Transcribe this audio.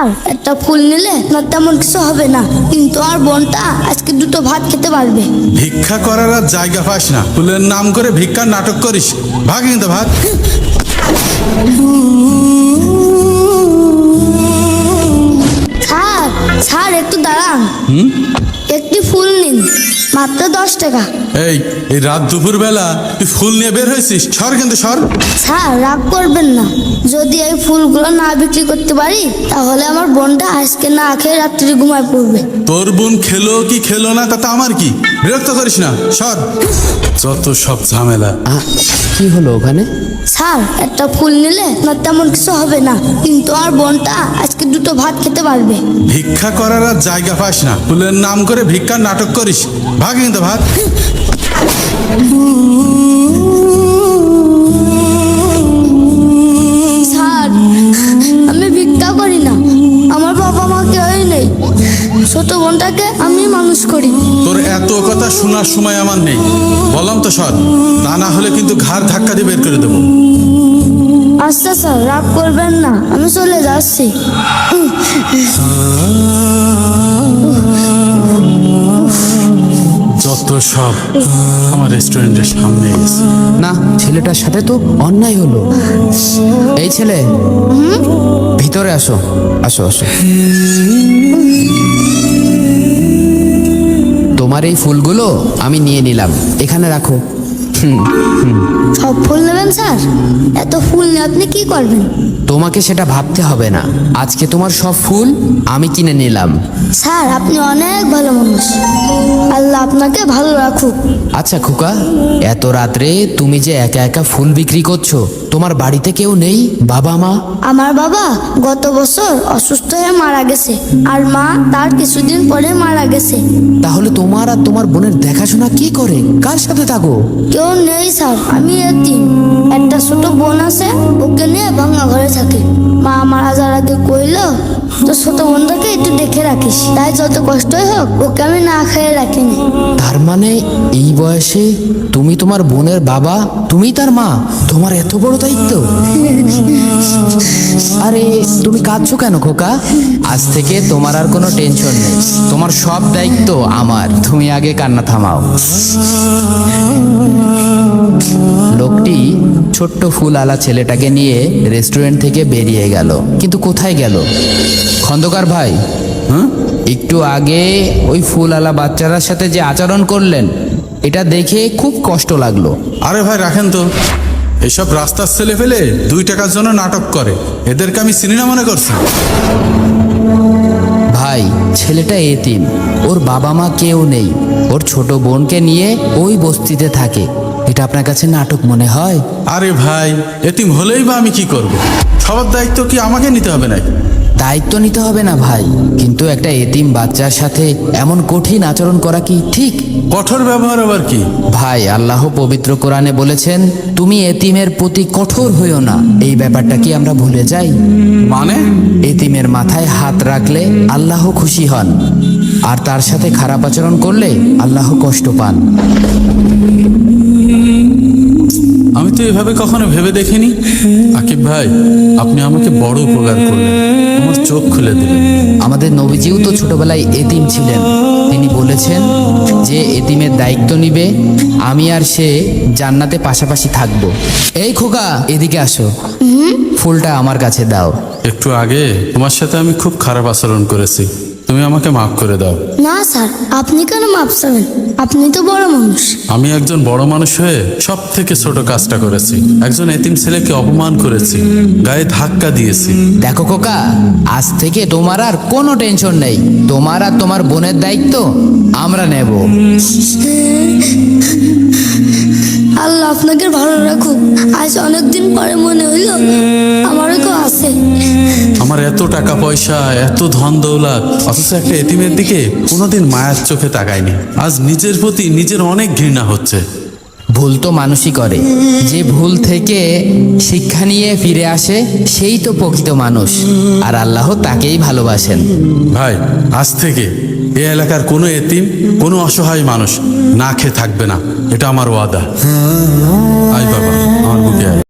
আর একটা ফুল নিলে না তেমন কিছু হবে না, কিন্তু আর বোনটা আজকে দুটো ভাত খেতে পারবে। ভিক্ষা করার আর জায়গা পাস না, ফুলের নাম করে ভিক্ষার নাটক করিস। ভাগ কিন্তু ভাগ। স্যার স্যার একটু দাঁড়ান, একটি ফুল নিন, মাত্র 10 টাকা। এই এই রাত দুপুর বেলা তুই ফুল নিয়ে বের হয়েছিস? সর কিন্তু সর। স্যার রাগ করবেন না, যদি এই ফুলগুলো না বিক্রি করতে পারি তাহলে আমার বোনটা আজকে না খেয়ে রাত্রি ঘুমায় পড়বে। তোর বোন খেলো কি খেলো না তাতে আমার কি? বিরক্ত করিস না, সর। যত সব ঝামেলা। কি হলো ওখানে? স্যার একটা ফুল নিলে না তেমন কিছু হবে না, কিন্তু আর বোনটা আজকে দুটো ভাত খেতে পারবে। ভিক্ষা করার আর জায়গা পাস না, ফুলের নাম করে ভিক্ষার নাটক করিস। ভাগ কিন্তু ভাগ। স্যার আমি ভিক্ষা করি না, আমার বাবা মা কেউই নেই, ছোট বোনটাকে আমি মানুষ করি। তোর এত কথা শোনার সময় আমার নেই, বললাম তো সর, তা না হলে কিন্তু ঘাড় ধাক্কা দিয়ে বের করে দেবো। আচ্ছা স্যার রাগ করবেন না, আমি চলে যাচ্ছি। যত সব আমার রেস্টুরেন্টের সামনে এসে। না, ছেলেটার সাথে তো অন্যায় হলো। এই ছেলে, ভিতরে আসো, আসো আসো। তোমার এই ফুলগুলো আমি নিয়ে নিলাম, এখানে রাখো। সব ফুল নেবেন স্যার? এত ফুল নিয়ে আপনি কি করবেন? তোমাকে সেটা ভাবতে হবে না, আজকে তোমার সব ফুল আমি কিনে নিলাম। স্যার আপনি অনেক ভালো মানুষ, আল্লাহ আপনাকে ভালো রাখুক। আচ্ছা খোকা, এত রাত্রে তুমি যে একা একা ফুল বিক্রি করছো, তোমার বাড়িতে কেউ নেই? বাবা মা? আমার বাবা গত বছর অসুস্থ হয়ে মারা গেছে, আর মা তার কিছুদিন পরে মারা গেছে। তাহলে তোমার আর তোমার বোনের দেখাশোনা কি করে? কার সাথে থাকো? কেউ নেই স্যার, আমি এতিম। একটা ছোট বোন আছে, ওকে নিয়ে ভাঙা ঘরে থাকে। মা মারা যাওয়ার আগে কইলো, তো ছোট বোনটাকে একটু দেখে রাখিস, তাই যত কষ্টই হোক ওকে আমি না খেয়ে রাখিনি। তার মানে এই বয়সে তুমি তোমার বোনের বাবা, তুমি তার মা, তোমার এত বড় দায়িত্ব? আরে তুমি কাঁদছো কেন খোকা? আজ থেকে তোমার আর কোনো টেনশন নেই, তোমার সব দায়িত্ব আমার। তুমি আগে কান্না থামাও। লোকটি ছোট্ট ফুলওয়ালা ছেলেটাকে নিয়ে রেস্টুরেন্ট থেকে বেরিয়ে গেল। কিন্তু কোথায় গেল? খন্দকার ভাই, একটু আগে ওই ফুলওয়ালা বাচ্চাটার সাথে যে আচরণ করলেন, এটা দেখে খুব কষ্ট লাগলো। আরে ভাই রাখেন তো, এইসব রাস্তার ছেলে ফেলে 2 টাকার জন্য নাটক করে, এদেরকে আমি চিনি না মনে করছি? ভাই, ছেলেটা এতিম, ওর বাবা মা কেউ নেই, ওর ছোট বোনকে নিয়ে ওই বস্তিতে থাকে। এটা আপনার কাছে নাটক মনে হয়? আরে ভাই, এতিম হলেই বা আমি কি করব? সবার দায়িত্ব কি আমাকে নিতে হবে নাকি? দায়িত্ব নিতে হবে না ভাই, কিন্তু একটা এতিম বাচ্চার সাথে এমন কঠিন আচরণ করা কি ঠিক? কঠোর ব্যবহার আবার কি? ভাই, আল্লাহ পবিত্র কোরআনে বলেছেন, তুমি এতিমের প্রতি কঠোর হইও না। এই ব্যাপারটা কি আমরা ভুলে যাই? মানে? এতিমের মাথায় হাত রাখলে আল্লাহ খুশি হন, আর তার সাথে খারাপ আচরণ করলে আল্লাহ কষ্ট পান। আমি তো এভাবে কখনো ভেবে দেখিনি। আকিব ভাই, আপনি আমাকে বড় উপকার করলেন, আমার চোখ খুলে দিলেন। আমাদের নবীজিও তো ছোটবেলায় এতিম ছিলেন। তিনি বলেছেন যে এতিমের দায়িত্ব নিবে, আমি আর সে জান্নাতে পাশাপাশি থাকবো। এই খোকা, এদিকে আসো, ফুলটা আমার কাছে দাও। একটু আগে তোমার সাথে আমি খুব খারাপ আচরণ করেছি, তুমি আমাকে মাফ করে দাও। না স্যার, আপনি কেন মাপ চাবেন? আপনি তো বড় মানুষ। আমি একজন বড় মানুষ হয়ে সব থেকে ছোট কাজটা করেছি, একজন এতিম ছেলেকে অপমান করেছি, গায়ে ধাক্কা দিয়েছি। দেখো খোকা, আজ থেকে তোমার আর কোনো টেনশন নেই, তোমার আর তোমার বোনের দায়িত্ব আমরা নেব। আল্লাহ আপনাকে ভালো রাখুক। আজ অনেকদিন পরে মনে হইলো আমারও কেউ আছে। আমার এত টাকা পয়সা, এত ধন দৌলত, অথচ একটা এতিমের দিকে কোনোদিন মায়ের চোখে তাকায়নি। আজ নিজের প্রতি নিজের অনেক ঘৃণা হচ্ছে। ভুল তো মানুষই করে, যে ভুল থেকে শিক্ষা নিয়ে ফিরে আসে সেই তো প্রকৃত মানুষ, আর আল্লাহ তাকেই ভালোবাসেন। ভাই, আজ থেকে এই এলাকার কোনো এতিম, কোনো অসহায় মানুষ না খেয়ে থাকবে না, এটা আমার ওয়াদা। আয় বাবা, আমার বুকে আয়।